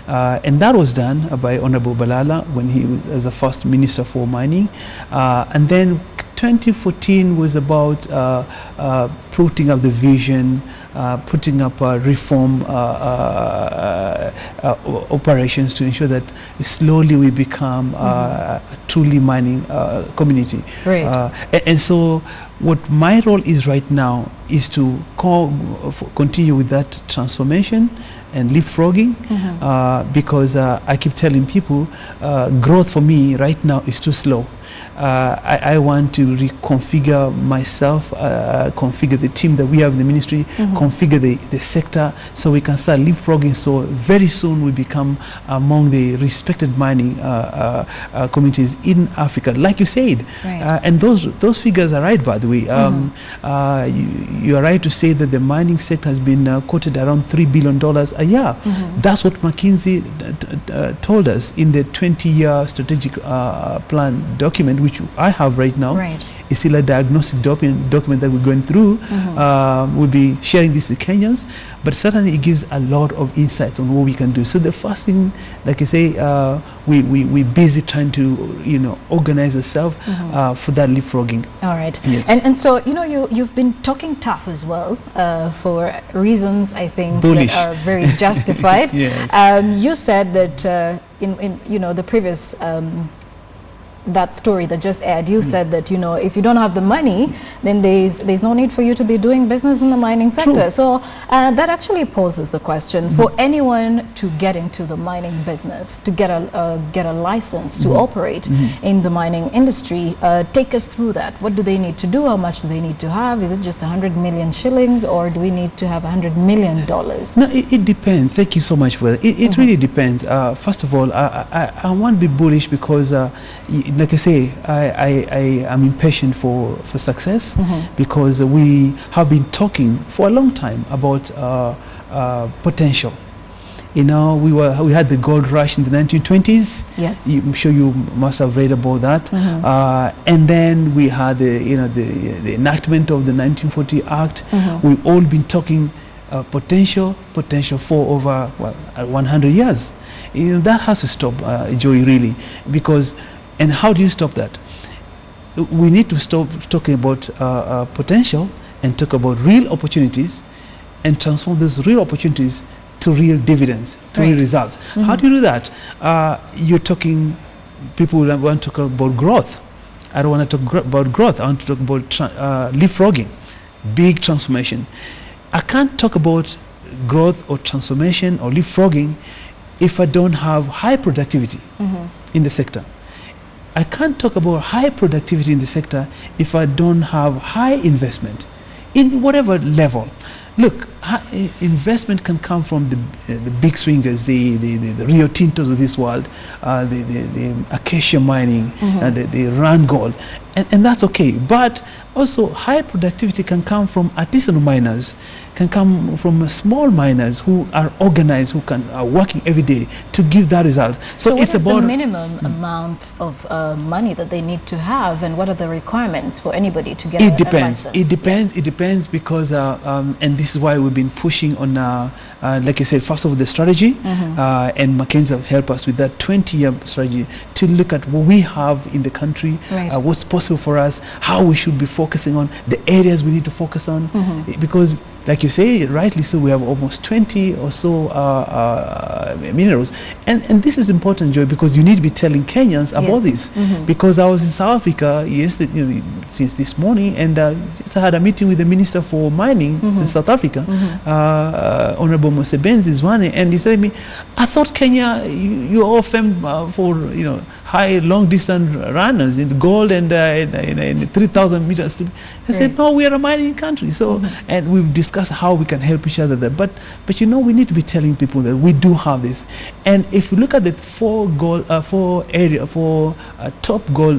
And that was done by Honorable Balala when he was as the first Minister for Mining. And then 2014 was about putting up the vision, putting up reform operations to ensure that slowly we become a truly mining community. Right. And so what my role is right now is to continue with that transformation and leapfrogging, because I keep telling people growth for me right now is too slow. I want to reconfigure myself, configure the team that we have in the ministry, configure the sector, so we can start leapfrogging. So very soon we become among the respected mining communities in Africa, like you said. Right. And those figures are right, by the way. You are right to say that the mining sector has been quoted around $3 billion a year. That's what McKinsey told us in the 20-year strategic plan document, which I have right now. Right. It's still a diagnostic document that we're going through. We'll be sharing this with Kenyans, but certainly it gives a lot of insights on what we can do. So the first thing, like I say, we're busy trying to organize ourselves for that leapfrogging. All right. Yes. And so you've been talking tough as well for reasons I think Bullish. that are very justified. Yes. You said that in the previous that story that just aired, you said that if you don't have the money, then there's no need for you to be doing business in the mining sector. True. So that actually poses the question for anyone to get into the mining business, to get a license to operate in the mining industry. Take us through that. What do they need to do? How much do they need to have? Is it just 100 million shillings, or do we need to have $100 million? No, it depends. Thank you so much for that. It really depends. First of all, I want to be bullish because like I say, I am impatient for success, because we have been talking for a long time about potential. We had the gold rush in the 1920s. Yes. I'm sure you must have read about that. And then we had the enactment of the 1940 Act. We've all been talking potential for over 100 years. That has to stop, Joey, really, because. And how do you stop that? We need to stop talking about potential and talk about real opportunities, and transform those real opportunities to real dividends, to real results. How do you do that? You're talking, people want to talk about growth. I don't want to talk about growth. I want to talk about leapfrogging, big transformation. I can't talk about growth or transformation or leapfrogging if I don't have high productivity in the sector. I can't talk about high productivity in the sector if I don't have high investment in whatever level. Look, investment can come from the big swingers, the Rio Tintos of this world, the Acacia Mining, the Randgold, and that's okay. But also, high productivity can come from artisanal miners, can come from small miners who are organized, who are working every day to give that result. So it's what is about the minimum amount of money that they need to have, and what are the requirements for anybody to get a license? It depends because, and this is why we've been pushing on, like I said, first of all, the strategy, and McKinsey have helped us with that 20-year strategy to look at what we have in the country, what's possible for us, how we should be focusing on, the areas we need to focus on, because like you say, rightly so, we have almost 20 or so minerals. And this is important, Joy, because you need to be telling Kenyans about this. Because I was in South Africa yesterday, since this morning, and just had a meeting with the Minister for Mining in South Africa, Honorable Mosebenzi Zwane, and he said to me, I thought Kenya, you're all famed for, high, long-distance runners in gold and in 3,000 meters. I said, no, we are a mining country. So, and we've discussed how we can help each other there. But we need to be telling people that we do have this. And if you look at the four top gold,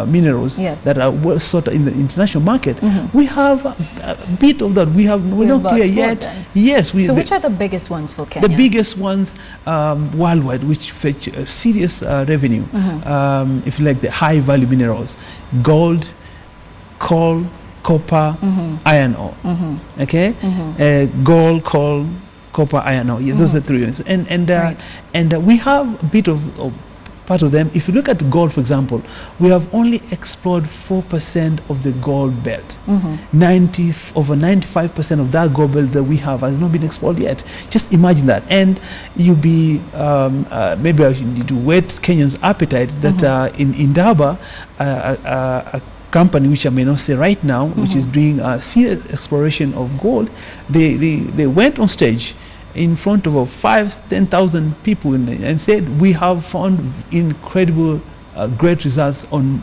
minerals that are well sought in the international market, we have a bit of that. We're not clear yet. Then. Yes. So which are the biggest ones for Kenya? The biggest ones worldwide, which fetch serious revenue, if you like, the high value minerals: gold, coal, copper, iron ore. Okay, gold, coal, copper, iron ore. Yeah, those are three. And we have a bit of part of them. If you look at gold, for example, we have only explored 4% of the gold belt. Over 95% of that gold belt that we have has not been explored yet. Just imagine that. And you'll be, maybe I need to whet Kenyans' appetite that in Indaba, a company which I may not say right now, which is doing serious exploration of gold, they went on stage in front of 5,000-10,000 people and said, we have found incredible great results on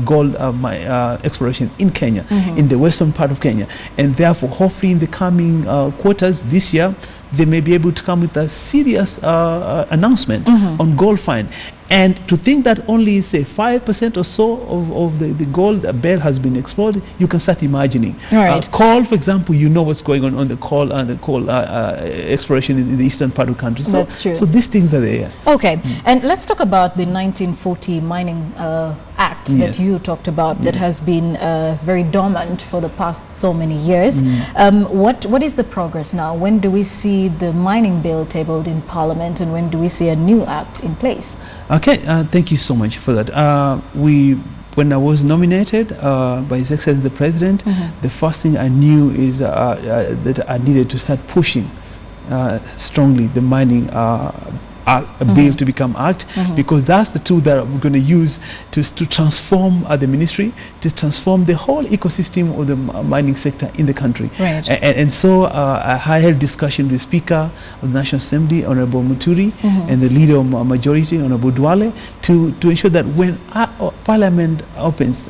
gold exploration in Kenya, in the western part of Kenya. And therefore, hopefully in the coming quarters this year, they may be able to come with a serious announcement on gold find. And to think that only, say, 5% or so of the gold belt has been explored, you can start imagining. Right. Coal, for example, you know what's going on the coal exploration in the eastern part of the country. So, that's true. So these things are there. Okay, and let's talk about the 1940 Mining Act that you talked about, that has been very dormant for the past so many years. What is the progress now? When do we see the mining bill tabled in Parliament, and when do we see a new act in place? Okay, thank you so much for that. When I was nominated by His Excellency the President, the first thing I knew is that I needed to start pushing strongly the mining bill to become act, because that's the tool that we're going to use to transform the ministry, to transform the whole ecosystem of the mining sector in the country. Right. And so I held discussion with the Speaker of the National Assembly, Honorable Muturi, and the Leader of Majority, Honorable Duale, to ensure that when Parliament opens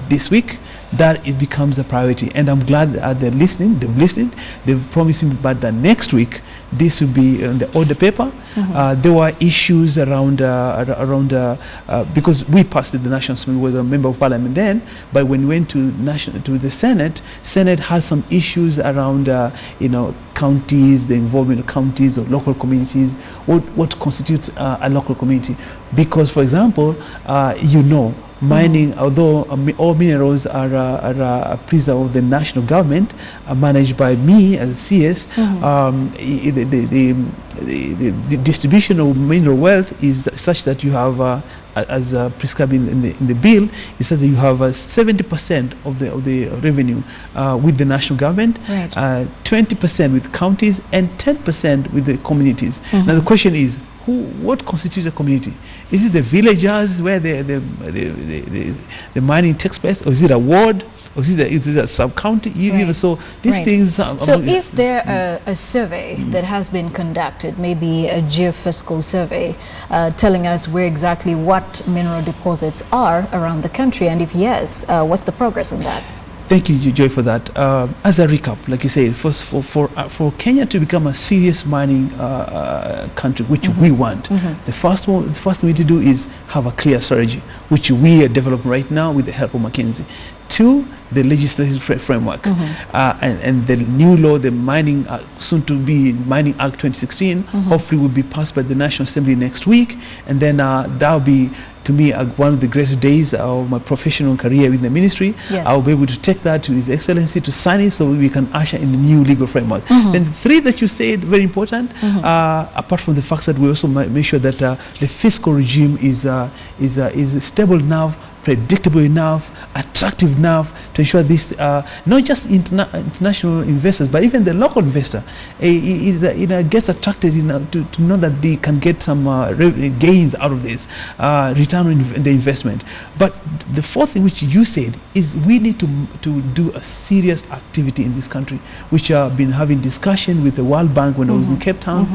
this week, that it becomes a priority. And I'm glad they're listening. They've listened. They've promised me that next week this will be on the order paper. There were issues around because we passed it, the National Assembly was a member of Parliament then, but when we went to the Senate had some issues around counties, the involvement of counties or local communities, what constitutes a local community. Because, for example, mining, although all minerals are a preserve of the national government, managed by me as a CS, the distribution of mineral wealth is such that you have, as prescribed in the bill, is that you have 70% of the revenue with the national government, 20% with counties, and 10% with the communities. Now the question is, what constitutes a community? Is it the villagers where the the mining takes place, or is it a ward, or is it a sub-county? So these things. So is there a survey that has been conducted, maybe a geophysical survey, telling us where exactly what mineral deposits are around the country, and if yes, what's the progress on that? Thank you, Joy, for that. As a recap, like you said, first for Kenya to become a serious mining country, which we want, the first thing we need to do is have a clear strategy, which we are developing right now with the help of McKinsey. Two, the legislative framework, and the new law, the mining, soon to be Mining Act 2016, hopefully will be passed by the National Assembly next week, and then that will be, to me, one of the greatest days of my professional career in the ministry. I'll be able to take that to His Excellency to sign it, so we can usher in the new legal framework. Then the three that you said, very important, apart from the fact that we also make sure that the fiscal regime is stable enough, predictable enough, attractive enough to ensure this, not just international investors, but even the local investor gets attracted to know that they can get some gains out of this, return on the investment. But the fourth thing which you said is we need to do a serious activity in this country, which I've been having discussion with the World Bank when I was in Cape Town,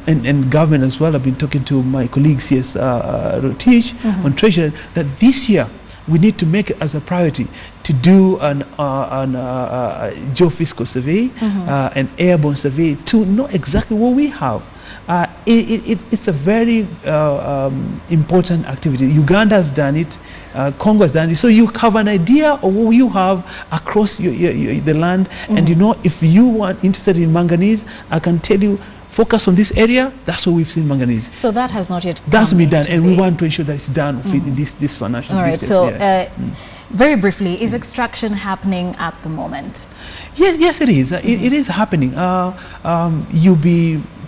and government as well. I've been talking to my colleague CS Rotich on Treasury, that this year we need to make it as a priority to do an geophysical survey, an airborne survey, to know exactly what we have. It's a very important activity. Uganda has done it, Congo has done it, so you have an idea of what you have across the land, and if you are interested in manganese, I can tell you, focus on this area. That's where we've seen manganese. So that has not yet. That's been done, and we want to ensure that it's done in this financial. All right. business. So Very briefly, is extraction happening at the moment? Yes, it is. It is happening.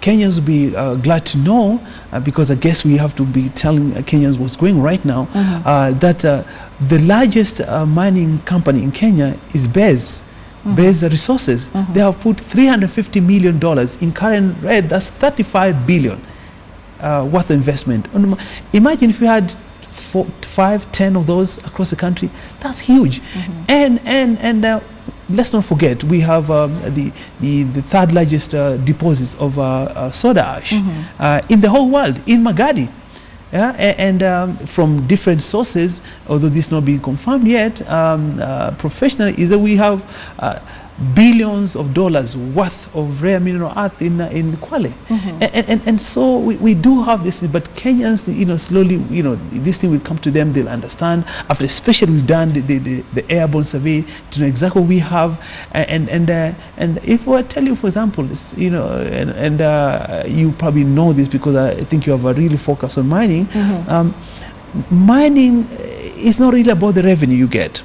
Kenyans will be glad to know, because I guess we have to be telling Kenyans what's going right now, that the largest mining company in Kenya is Bez. Bez Resources. They have put $350 million in current rate. That's 35 billion worth of investment. Imagine if you had 4, 5, 10 of those across the country. That's huge. And let's not forget, we have the third largest deposits of soda ash in the whole world, in Magadi. Yeah, and from different sources, although this not being confirmed yet, professionally, is that we have billions of dollars worth of rare mineral earth in Kwale. And so we do have this, but Kenyans, slowly, this thing will come to them. They'll understand after, especially we've done the airborne survey to know exactly what we have. And if I tell you, for example, you probably know this because I think you have a really focus on mining. Mining is not really about the revenue you get.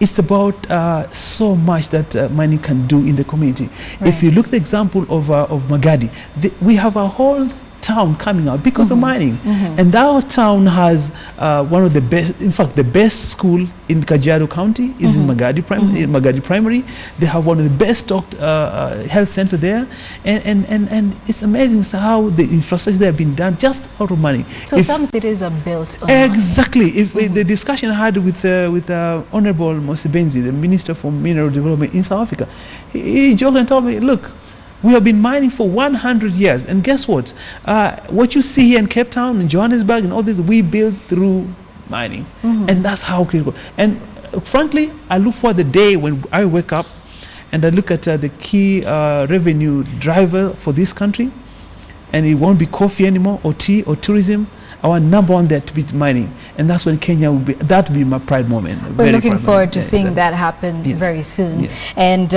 It's about so much that mining can do in the community. Right. If you look at the example of Magadi, we have a whole town coming out because of mining. And our town has one of the best, in fact, the best school in Kajiado County is in Magadi Primary. They have one of the best stocked health center there. And it's amazing how the infrastructure there have been done just out of money. So some cities are built on exactly. Money. If the discussion I had with Honorable Mosebenzi, the Minister for Mineral Development in South Africa, he joked and told me, look, we have been mining for 100 years, and guess what? What you see here in Cape Town, in Johannesburg, and all this, we built through mining, and that's how critical. And frankly, I look for the day when I wake up, and I look at the key revenue driver for this country, and it won't be coffee anymore, or tea, or tourism. I want number one there to be mining, and that's when Kenya will be. That will be my pride moment. We're looking forward to seeing that happen very soon. Yes. And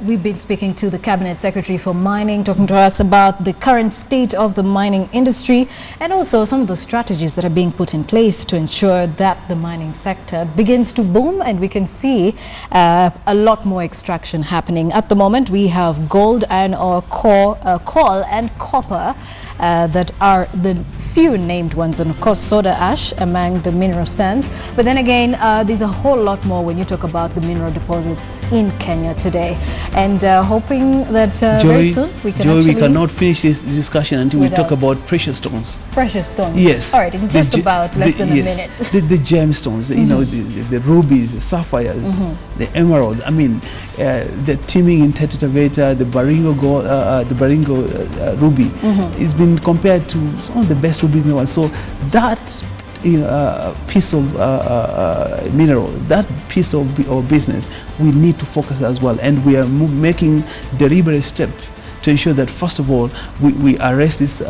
we've been speaking to the Cabinet Secretary for Mining, talking to us about the current state of the mining industry and also some of the strategies that are being put in place to ensure that the mining sector begins to boom and we can see a lot more extraction happening. At the moment, we have gold, iron ore, coal, and copper. That are the few named ones, and of course soda ash among the mineral sands. But then again, there's a whole lot more when you talk about the mineral deposits in Kenya today. And hoping that very soon we can we cannot finish this discussion until we talk about precious stones. Precious stones. Yes. All right, in just about less than a minute. The gemstones, the rubies, the sapphires, the emeralds. I mean, the teeming in Taita Taveta, the Baringo gold, the Baringo ruby is been compared to some of the best rubies in the world. So that piece of mineral, that piece of business, we need to focus as well. And we are making deliberate steps to ensure that, first of all, we arrest this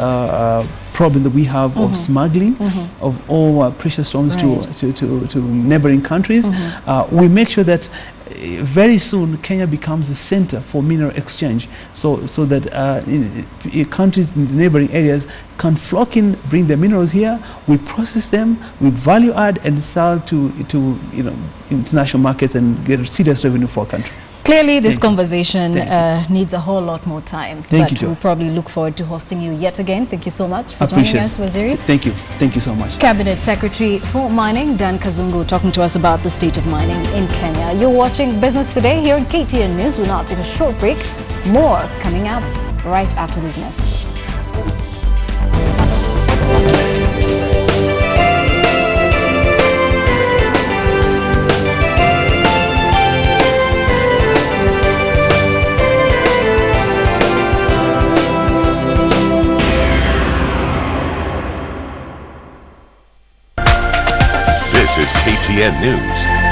problem that we have of smuggling of all precious stones to neighboring countries. We make sure that very soon Kenya becomes the center for mineral exchange, so that countries in the neighboring areas can flock in, bring their minerals here, we process them, we value add and sell to international markets and get serious revenue for our country. Clearly, this conversation needs a whole lot more time. Thank you, we'll probably look forward to hosting you yet again. Thank you so much for joining us, Waziri. Thank you. Thank you so much. Cabinet Secretary for Mining, Dan Kazungu, talking to us about the state of mining in Kenya. You're watching Business Today here on KTN News. We'll now take a short break. More coming up right after these messages. This is KTN News.